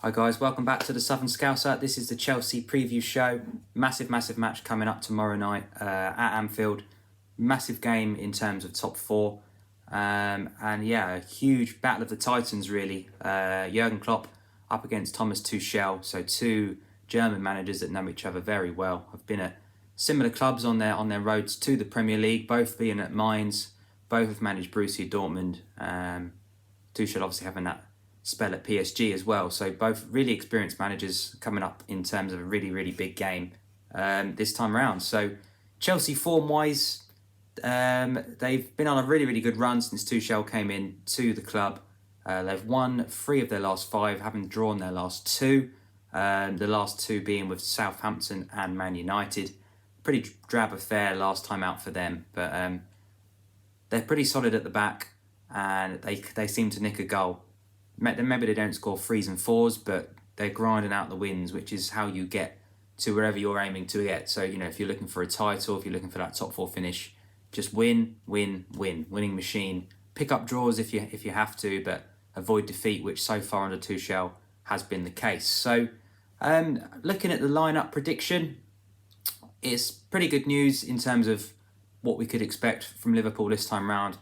Hi guys, welcome back to the Southern Scouser. This is the Chelsea preview show. Massive match coming up tomorrow night at Anfield. Massive game in terms of top four. And yeah, a huge battle of the Titans really. Jurgen Klopp up against Thomas Tuchel. So two German managers that know each other very well. Have been at similar clubs on their roads to the Premier League, both being at Mainz. Both have managed Borussia Dortmund. Tuchel obviously having that spell at PSG as well. So both really experienced managers coming up in terms of a really big game this time around. So Chelsea form-wise, they've been on a really good run since Tuchel came in to the club. They've won 3 of their last 5, having drawn their last 2. The last 2 being with Southampton and Man United. Pretty drab affair last time out for them, but they're pretty solid at the back, and they seem to nick a goal. Maybe they don't score 3s and 4s, but they're grinding out the wins, which is how you get to wherever you're aiming to get. So, if you're looking for a title, if you're looking for that top 4 finish, just win. Winning machine. Pick up draws if you have to, but avoid defeat, which so far under Tuchel has been the case. So, looking at the lineup prediction, it's pretty good news in terms of what we could expect from Liverpool this time round.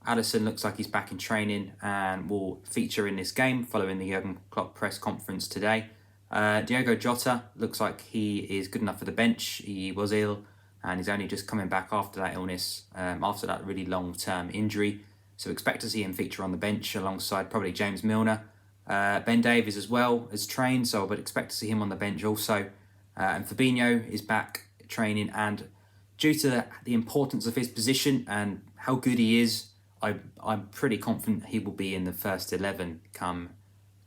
Alisson looks like he's back in training and will feature in this game following the Jurgen Klopp press conference today. Diogo Jota looks like he is good enough for the bench. He was ill and he's only just coming back after that illness, after that really long-term injury. So expect to see him feature on the bench alongside probably James Milner. Ben Davies as well has trained, so I would expect to see him on the bench also. And Fabinho is back training, and due to the importance of his position and how good he is, I'm pretty confident he will be in the first 11 come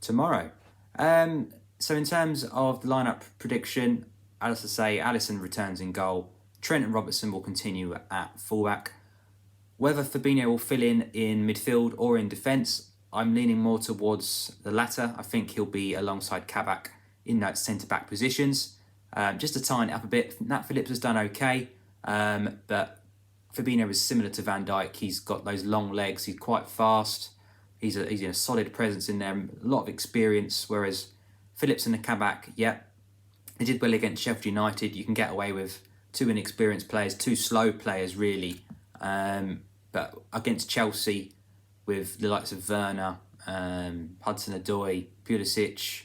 tomorrow. So in terms of the lineup prediction, as I say, Alisson returns in goal. Trent and Robertson will continue at fullback. Whether Fabinho will fill in midfield or in defence, I'm leaning more towards the latter. I think he'll be alongside Kabak in that centre-back positions. Just to tighten it up a bit, Nat Phillips has done okay, but Fabinho is similar to Van Dijk. He's got those long legs. He's quite fast. He's a solid presence in there. A lot of experience. Whereas Phillips and the Kabak, they did well against Sheffield United. You can get away with 2 inexperienced players, 2 slow players really. But against Chelsea, with the likes of Werner, Hudson-Odoi, Pulisic,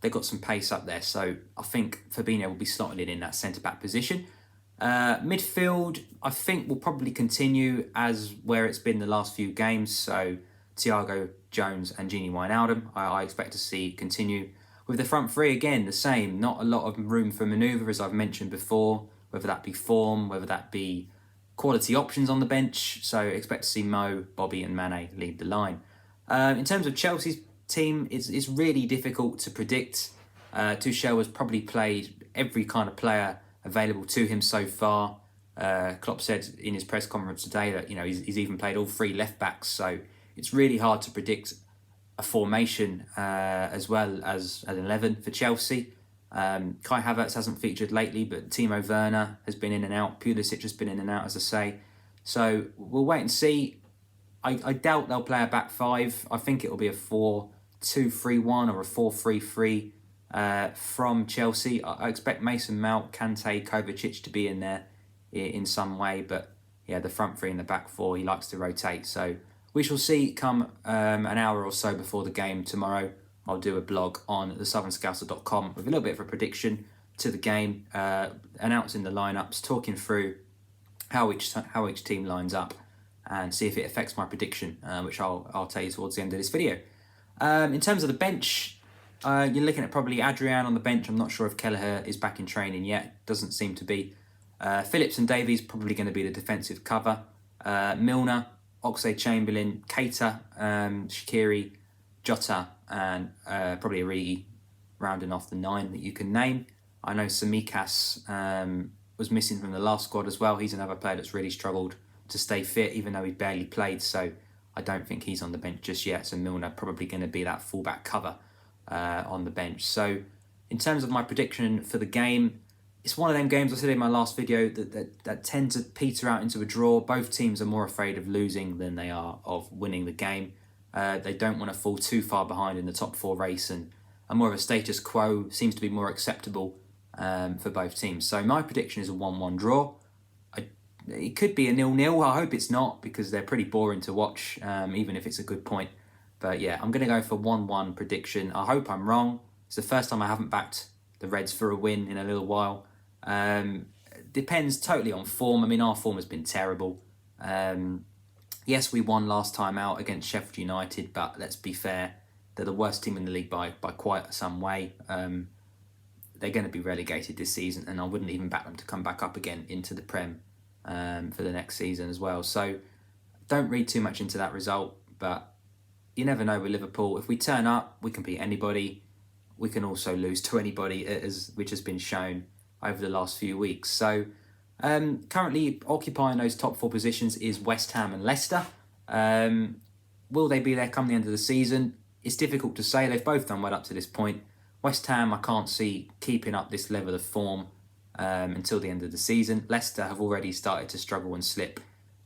they've got some pace up there. So I think Fabinho will be slotted in that centre-back position. Midfield, I think, will probably continue as where it's been the last few games. So Thiago, Jones and Gini Wijnaldum, I expect to see continue. With the front 3, again, the same. Not a lot of room for manoeuvre, as I've mentioned before, whether that be form, whether that be quality options on the bench. So expect to see Mo, Bobby and Mane lead the line. In terms of Chelsea's team, it's really difficult to predict. Tuchel has probably played every kind of player available to him so far. Klopp said in his press conference today that he's even played all 3 left backs, so it's really hard to predict a formation as well as an 11 for Chelsea. Kai Havertz hasn't featured lately, but Timo Werner has been in and out. Pulisic has been in and out, as I say. So we'll wait and see. I doubt they'll play a back 5. I think it'll be a 4-2-3-1 or a 4-3-3. From Chelsea, I expect Mason Mount, Kante, Kovacic to be in there in some way, but the front 3 and the back 4, he likes to rotate. So we shall see come an hour or so before the game tomorrow. I'll do a blog on thesouthernscouser.com with a little bit of a prediction to the game, announcing the lineups, talking through how each team lines up, and see if it affects my prediction, which I'll tell you towards the end of this video. In terms of the bench, you're looking at probably Adrian on the bench. I'm not sure if Kelleher is back in training yet. Doesn't seem to be. Phillips and Davies probably going to be the defensive cover. Milner, Oxlade-Chamberlain, Keita, Shaqiri, Jota, and probably Origi rounding off the 9 that you can name. I know Tsimikas was missing from the last squad as well. He's another player that's really struggled to stay fit, even though he barely played. So I don't think he's on the bench just yet. So Milner probably going to be that fullback cover on the bench. So in terms of my prediction for the game, it's one of them games I said in my last video that tend to peter out into a draw. Both teams are more afraid of losing than they are of winning the game. They don't want to fall too far behind in the top 4 race and more of a status quo seems to be more acceptable for both teams. So my prediction is a 1-1 draw. It could be a 0-0. I hope it's not, because they're pretty boring to watch, even if it's a good point. But yeah, I'm going to go for 1-1 prediction. I hope I'm wrong. It's the first time I haven't backed the Reds for a win in a little while. Depends totally on form. I mean, our form has been terrible. Yes, we won last time out against Sheffield United, but let's be fair, they're the worst team in the league by quite some way. They're going to be relegated this season, and I wouldn't even back them to come back up again into the Prem for the next season as well. So don't read too much into that result, but you never know with Liverpool. If we turn up, we can beat anybody. We can also lose to anybody, which has been shown over the last few weeks. So currently occupying those top 4 positions is West Ham and Leicester. Will they be there come the end of the season? It's difficult to say. They've both done well up to this point. West Ham, I can't see keeping up this level of form until the end of the season. Leicester have already started to struggle and slip,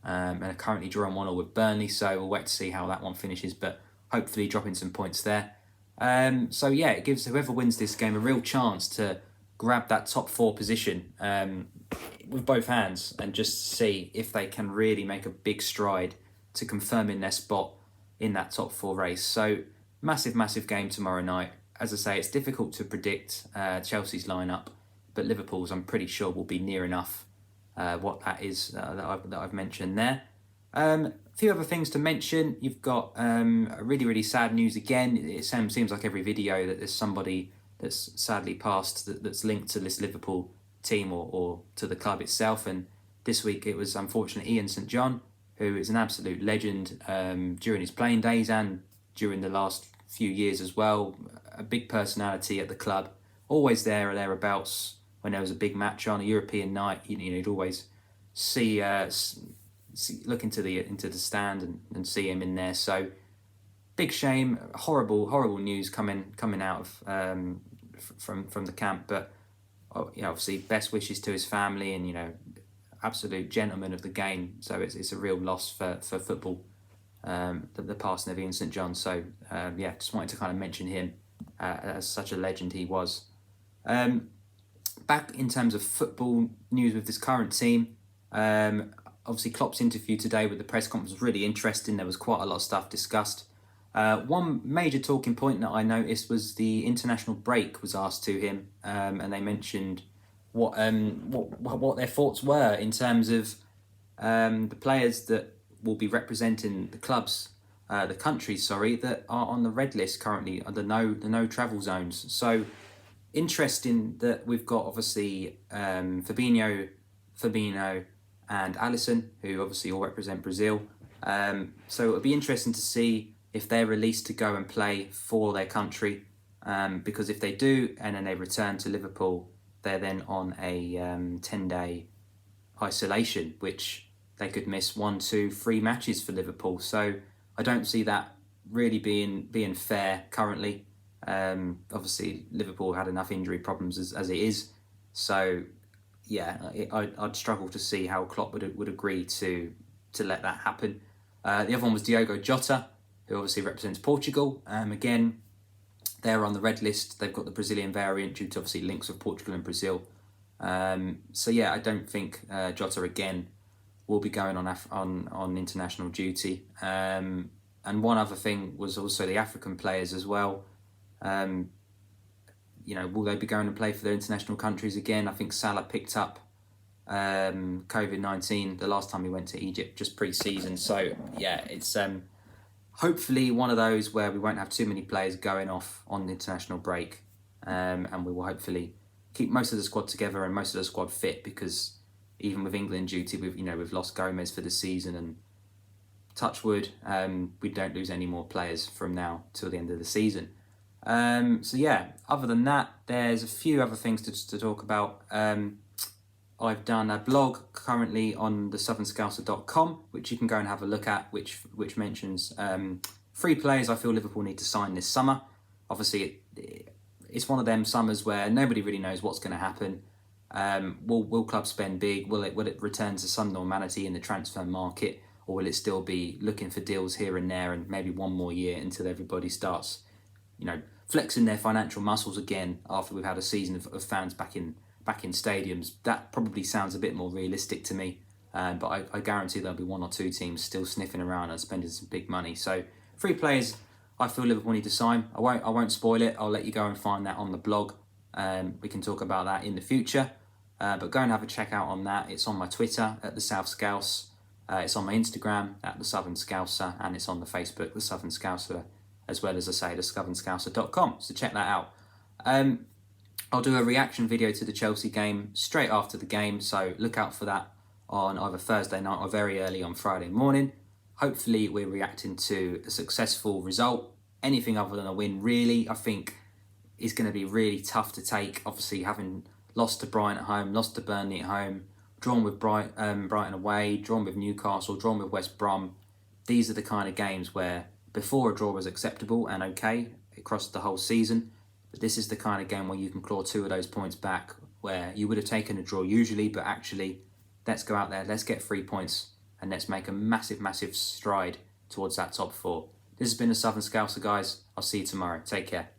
and are currently drawing 1-1 with Burnley, so we'll wait to see how that one finishes, but hopefully dropping some points there. So yeah, it gives whoever wins this game a real chance to grab that top 4 position with both hands and just see if they can really make a big stride to confirming their spot in that top 4 race. So massive game tomorrow night. As I say, it's difficult to predict Chelsea's lineup, but Liverpool's I'm pretty sure will be near enough what that is that I've mentioned there. A few other things to mention. You've got really sad news again. It seems like every video that there's somebody that's sadly passed that's linked to this Liverpool team or to the club itself. And this week it was unfortunately Ian St John, who is an absolute legend during his playing days and during the last few years as well. A big personality at the club, always there or thereabouts when there was a big match on, a European night. You'd always look into the stand and see him in there. So big shame, horrible news coming out of from the camp. But obviously best wishes to his family, and absolute gentleman of the game. So it's a real loss for football, the passing of Ian St John. So just wanted to kind of mention him as such a legend he was. Back in terms of football news with this current team, obviously Klopp's interview today with the press conference was really interesting. There was quite a lot of stuff discussed. One major talking point that I noticed was the international break was asked to him, and they mentioned what their thoughts were in terms of the players that will be representing the clubs, the countries, that are on the red list currently, the no travel zones. So interesting that we've got obviously Fabinho, and Alisson, who obviously all represent Brazil. So it'll be interesting to see if they're released to go and play for their country, because if they do and then they return to Liverpool, they're then on a 10-day isolation, which they could miss 1, 2, 3 matches for Liverpool. So I don't see that really being fair currently. Obviously Liverpool had enough injury problems as it is. So yeah, I'd struggle to see how Klopp would agree to let that happen. The other one was Diogo Jota, who obviously represents Portugal. Again, they're on the red list. They've got the Brazilian variant due to obviously links with Portugal and Brazil. So yeah, I don't think Jota again will be going on international duty. And one other thing was also the African players as well. Will they be going to play for their international countries again? I think Salah picked up COVID-19 the last time he went to Egypt, just pre-season. So yeah, it's hopefully one of those where we won't have too many players going off on the international break, and we will hopefully keep most of the squad together and most of the squad fit, because even with England duty, we've lost Gomez for the season, and touch wood, we don't lose any more players from now till the end of the season. So yeah, other than that, there's a few other things to talk about. I've done a blog currently on thesouthernscouser.com, which you can go and have a look at, which mentions 3 players I feel Liverpool need to sign this summer. Obviously, it's one of them summers where nobody really knows what's going to happen. Will clubs spend big? Will it return to some normality in the transfer market, or will it still be looking for deals here and there and maybe one more year until everybody starts flexing their financial muscles again after we've had a season of fans back in stadiums. That probably sounds a bit more realistic to me, but I guarantee there'll be one or two teams still sniffing around and spending some big money. So 3 players I feel Liverpool need to sign. I won't spoil it. I'll let you go and find that on the blog. We can talk about that in the future. But go and have a check out on that. It's on my Twitter at the South Scouse. It's on my Instagram at the Southern Scouser, and it's on the Facebook, the Southern Scouser, as well as I say, the southernscouser.com. So check that out. I'll do a reaction video to the Chelsea game straight after the game, so look out for that on either Thursday night or very early on Friday morning. Hopefully we're reacting to a successful result. Anything other than a win, really, I think is going to be really tough to take. Obviously, having lost to Brighton at home, lost to Burnley at home, drawn with Brighton away, drawn with Newcastle, drawn with West Brom. These are the kind of games where before a draw was acceptable and okay across the whole season. But this is the kind of game where you can claw 2 of those points back, where you would have taken a draw usually, but actually, let's go out there, let's get 3 points, and let's make a massive, massive stride towards that top 4. This has been the Southern Scouser, guys. I'll see you tomorrow. Take care.